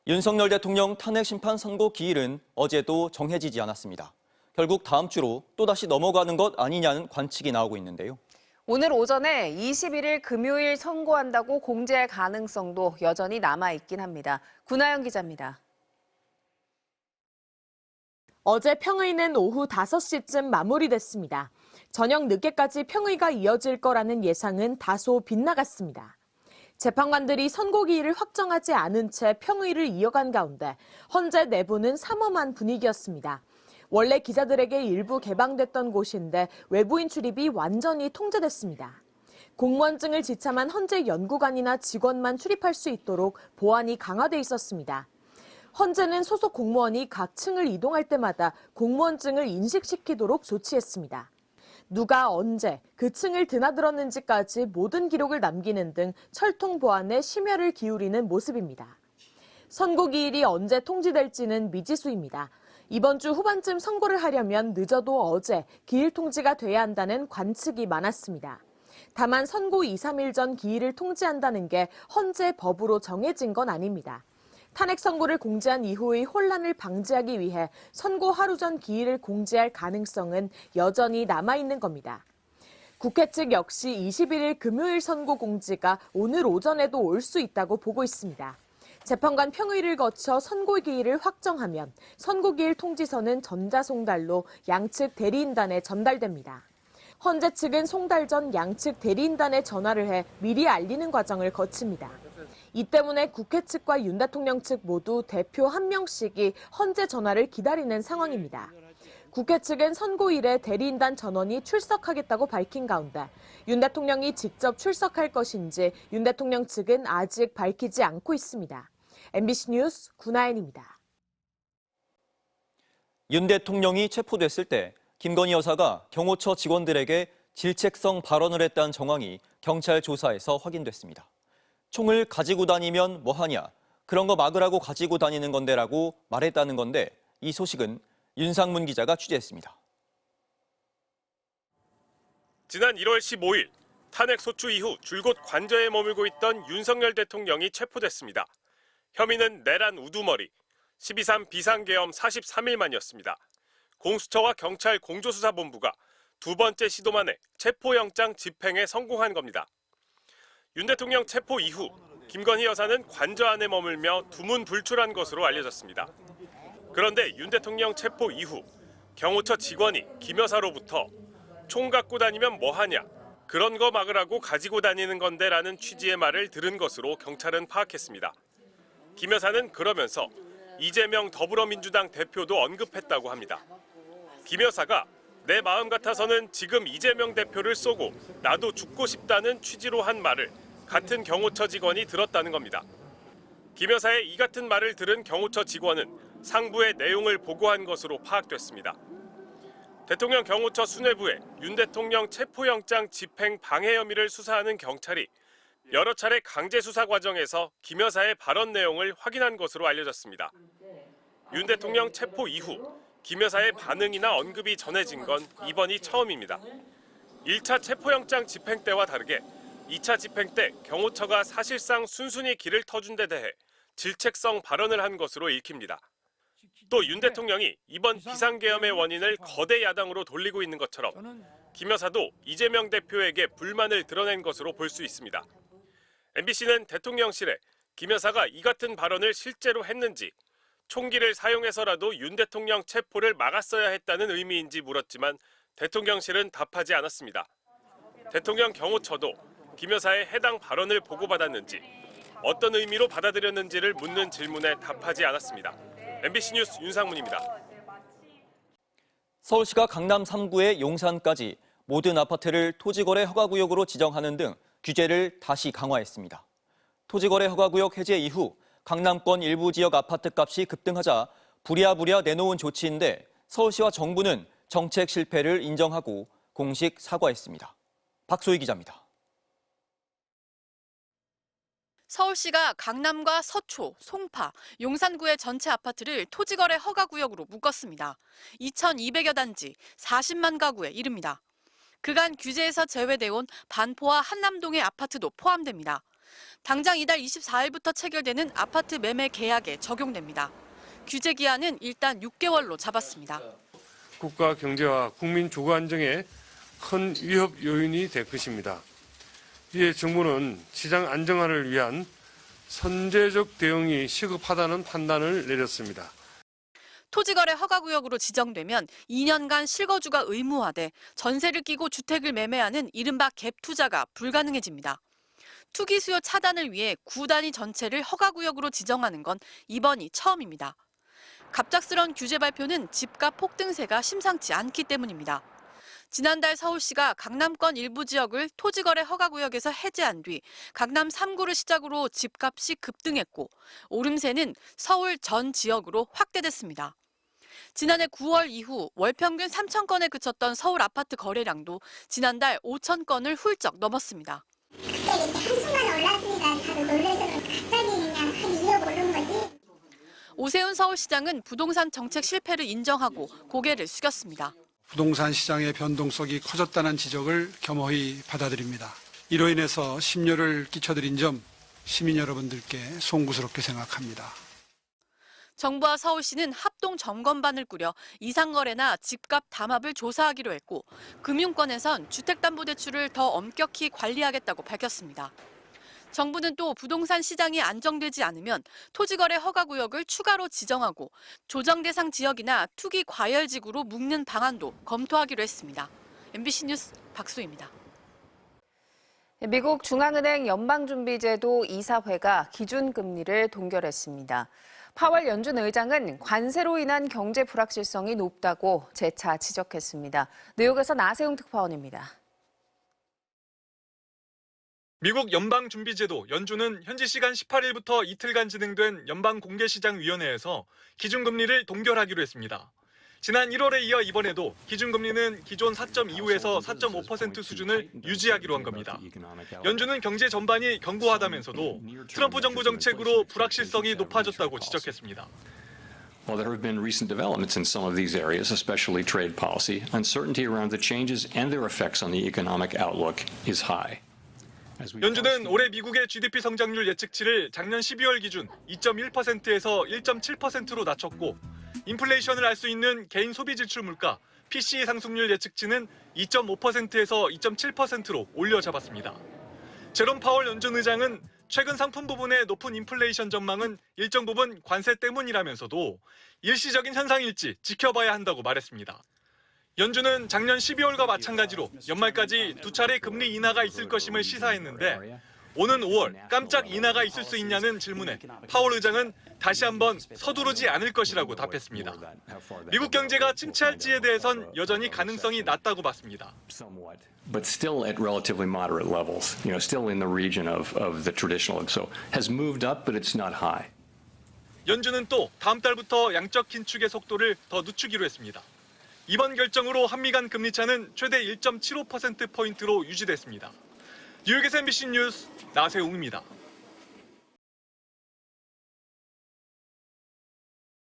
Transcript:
윤석열 대통령 탄핵 심판 선고 기일은 어제도 정해지지 않았습니다. 결국 다음 주로 또다시 넘어가는 것 아니냐는 관측이 나오고 있는데요. 오늘 오전에 21일 금요일 선고한다고 공지할 가능성도 여전히 남아있긴 합니다. 구나영 기자입니다. 어제 평의는 오후 5시쯤 마무리됐습니다. 저녁 늦게까지 평의가 이어질 거라는 예상은 다소 빗나갔습니다. 재판관들이 선고 기일을 확정하지 않은 채 평의를 이어간 가운데 헌재 내부는 삼엄한 분위기였습니다. 원래 기자들에게 일부 개방됐던 곳인데 외부인 출입이 완전히 통제됐습니다. 공무원증을 지참한 헌재 연구관이나 직원만 출입할 수 있도록 보안이 강화돼 있었습니다. 헌재는 소속 공무원이 각 층을 이동할 때마다 공무원증을 인식시키도록 조치했습니다. 누가 언제 그 층을 드나들었는지까지 모든 기록을 남기는 등 철통 보안에 심혈을 기울이는 모습입니다. 선고 기일이 언제 통지될지는 미지수입니다. 이번 주 후반쯤 선고를 하려면 늦어도 어제 기일 통지가 돼야 한다는 관측이 많았습니다. 다만 선고 2, 3일 전 기일을 통지한다는 게 헌재 법으로 정해진 건 아닙니다. 탄핵 선고를 공지한 이후의 혼란을 방지하기 위해 선고 하루 전 기일을 공지할 가능성은 여전히 남아있는 겁니다. 국회 측 역시 21일 금요일 선고 공지가 오늘 오전에도 올 수 있다고 보고 있습니다. 재판관 평의를 거쳐 선고 기일을 확정하면 선고 기일 통지서는 전자송달로 양측 대리인단에 전달됩니다. 헌재 측은 송달 전 양측 대리인단에 전화를 해 미리 알리는 과정을 거칩니다. 이 때문에 국회 측과 윤 대통령 측 모두 대표 1명씩이 헌재 전화를 기다리는 상황입니다. 국회 측은 선고일에 대리인단 전원이 출석하겠다고 밝힌 가운데 윤 대통령이 직접 출석할 것인지 윤 대통령 측은 아직 밝히지 않고 있습니다. MBC 뉴스 구나연입니다. 윤 대통령이 체포됐을 때 김건희 여사가 경호처 직원들에게 질책성 발언을 했다는 정황이 경찰 조사에서 확인됐습니다. 총을 가지고 다니면 뭐하냐, 그런 거 막으라고 가지고 다니는 건데라고 말했다는 건데 이 소식은 윤상문 기자가 취재했습니다. 지난 1월 15일 탄핵 소추 이후 줄곧 관저에 머물고 있던 윤석열 대통령이 체포됐습니다. 혐의는 내란 우두머리, 12.3 비상계엄 43일 만이었습니다. 공수처와 경찰 공조수사본부가 두 번째 시도 만에 체포영장 집행에 성공한 겁니다. 윤 대통령 체포 이후 김건희 여사는 관저 안에 머물며 두문불출한 것으로 알려졌습니다. 그런데 윤 대통령 체포 이후 경호처 직원이 김 여사로부터 총 갖고 다니면 뭐하냐, 그런 거 막으라고 가지고 다니는 건데라는 취지의 말을 들은 것으로 경찰은 파악했습니다. 김 여사는 그러면서 이재명 더불어민주당 대표도 언급했다고 합니다. 김 여사가 내 마음 같아서는 지금 이재명 대표를 쏘고 나도 죽고 싶다는 취지로 한 말을 같은 경호처 직원이 들었다는 겁니다. 김 여사의 이 같은 말을 들은 경호처 직원은 상부에 내용을 보고한 것으로 파악됐습니다. 대통령 경호처 수뇌부에 윤 대통령 체포영장 집행 방해 혐의를 수사하는 경찰이 여러 차례 강제 수사 과정에서 김 여사의 발언 내용을 확인한 것으로 알려졌습니다. 윤 대통령 체포 이후 김 여사의 반응이나 언급이 전해진 건 이번이 처음입니다. 1차 체포영장 집행 때와 다르게 2차 집행 때 경호처가 사실상 순순히 길을 터준 데 대해 질책성 발언을 한 것으로 읽힙니다. 또 윤 대통령이 이번 비상계엄의 원인을 거대 야당으로 돌리고 있는 것처럼 김 여사도 이재명 대표에게 불만을 드러낸 것으로 볼 수 있습니다. MBC는 대통령실에 김 여사가 이 같은 발언을 실제로 했는지, 총기를 사용해서라도 윤 대통령 체포를 막았어야 했다는 의미인지 물었지만 대통령실은 답하지 않았습니다. 대통령 경호처도 김 여사의 해당 발언을 보고받았는지, 어떤 의미로 받아들였는지를 묻는 질문에 답하지 않았습니다. MBC 뉴스 윤상문입니다. 서울시가 강남 3구의 용산까지 모든 아파트를 토지거래 허가구역으로 지정하는 등 규제를 다시 강화했습니다. 토지거래 허가구역 해제 이후 강남권 일부 지역 아파트값이 급등하자 부랴부랴 내놓은 조치인데 서울시와 정부는 정책 실패를 인정하고 공식 사과했습니다. 박소희 기자입니다. 서울시가 강남과 서초, 송파, 용산구의 전체 아파트를 토지거래 허가구역으로 묶었습니다. 2,200여 단지, 40만 가구에 이릅니다. 그간 규제에서 제외돼 온 반포와 한남동의 아파트도 포함됩니다. 당장 이달 24일부터 체결되는 아파트 매매 계약에 적용됩니다. 규제 기한은 일단 6개월로 잡았습니다. 국가 경제와 국민 주거 안정에 큰 위협 요인이 될 것입니다. 이에 정부는 시장 안정화를 위한 선제적 대응이 시급하다는 판단을 내렸습니다. 토지거래 허가구역으로 지정되면 2년간 실거주가 의무화돼 전세를 끼고 주택을 매매하는 이른바 갭 투자가 불가능해집니다. 투기 수요 차단을 위해 구 단위 전체를 허가구역으로 지정하는 건 이번이 처음입니다. 갑작스런 규제 발표는 집값 폭등세가 심상치 않기 때문입니다. 지난달 서울시가 강남권 일부 지역을 토지거래 허가구역에서 해제한 뒤 강남 3구를 시작으로 집값이 급등했고 오름세는 서울 전 지역으로 확대됐습니다. 지난해 9월 이후 월 평균 3천 건에 그쳤던 서울 아파트 거래량도 지난달 5천 건을 훌쩍 넘었습니다. 한순간 올랐으니까 다들 놀라서 갑자기 그냥 한 2억 오른 거지. 오세훈 서울시장은 부동산 정책 실패를 인정하고 고개를 숙였습니다. 부동산 시장의 변동성이 커졌다는 지적을 겸허히 받아들입니다. 이로 인해서 심려를 끼쳐드린 점 시민 여러분들께 송구스럽게 생각합니다. 정부와 서울시는 합동 점검반을 꾸려 이상거래나 집값 담합을 조사하기로 했고 금융권에선 주택담보대출을 더 엄격히 관리하겠다고 밝혔습니다. 정부는 또 부동산 시장이 안정되지 않으면 토지거래 허가구역을 추가로 지정하고 조정 대상 지역이나 투기 과열지구로 묶는 방안도 검토하기로 했습니다. MBC 뉴스 박수희입니다. 미국 중앙은행 연방준비제도 이사회가 기준금리를 동결했습니다. 파월 연준 의장은 관세로 인한 경제 불확실성이 높다고 재차 지적했습니다. 뉴욕에서 나세웅 특파원입니다. 미국 연방준비제도 연준은 현지 시간 18일부터 이틀간 진행된 연방공개시장위원회에서 기준금리를 동결하기로 했습니다. 지난 1월에 이어 이번에도 기준금리는 기존 4.25에서 4.5% 수준을 유지하기로 한 겁니다. 연준은 경제 전반이 견고하다면서도 트럼프 정부 정책으로 불확실성이 높아졌다고 지적했습니다. While there have been recent developments in some of these areas, especially trade policy, uncertainty around the changes and their effects on the economic outlook is high. 연준은 올해 미국의 GDP 성장률 예측치를 작년 12월 기준 2.1%에서 1.7%로 낮췄고 인플레이션을 알 수 있는 개인 소비 지출 물가 PCE 상승률 예측치는 2.5%에서 2.7%로 올려 잡았습니다. 제롬 파월 연준 의장은 최근 상품 부분의 높은 인플레이션 전망은 일정 부분 관세 때문이라면서도 일시적인 현상일지 지켜봐야 한다고 말했습니다. 연준은 작년 12월과 마찬가지로 연말까지 두 차례 금리 인하가 있을 것임을 시사했는데 오는 5월 깜짝 인하가 있을 수 있냐는 질문에 파월 의장은 다시 한번 서두르지 않을 것이라고 답했습니다. 미국 경제가 침체할지에 대해선 여전히 가능성이 낮다고 봤습니다. But still at relatively moderate levels, still in the region of the traditional. So has moved up, but it's not high. 연준은 또 다음 달부터 양적 긴축의 속도를 더 늦추기로 했습니다. 이번 결정으로 한미 간 금리 차는 최대 1.75%포인트로 유지됐습니다. 뉴욕에서 MBC 뉴스 나세웅입니다.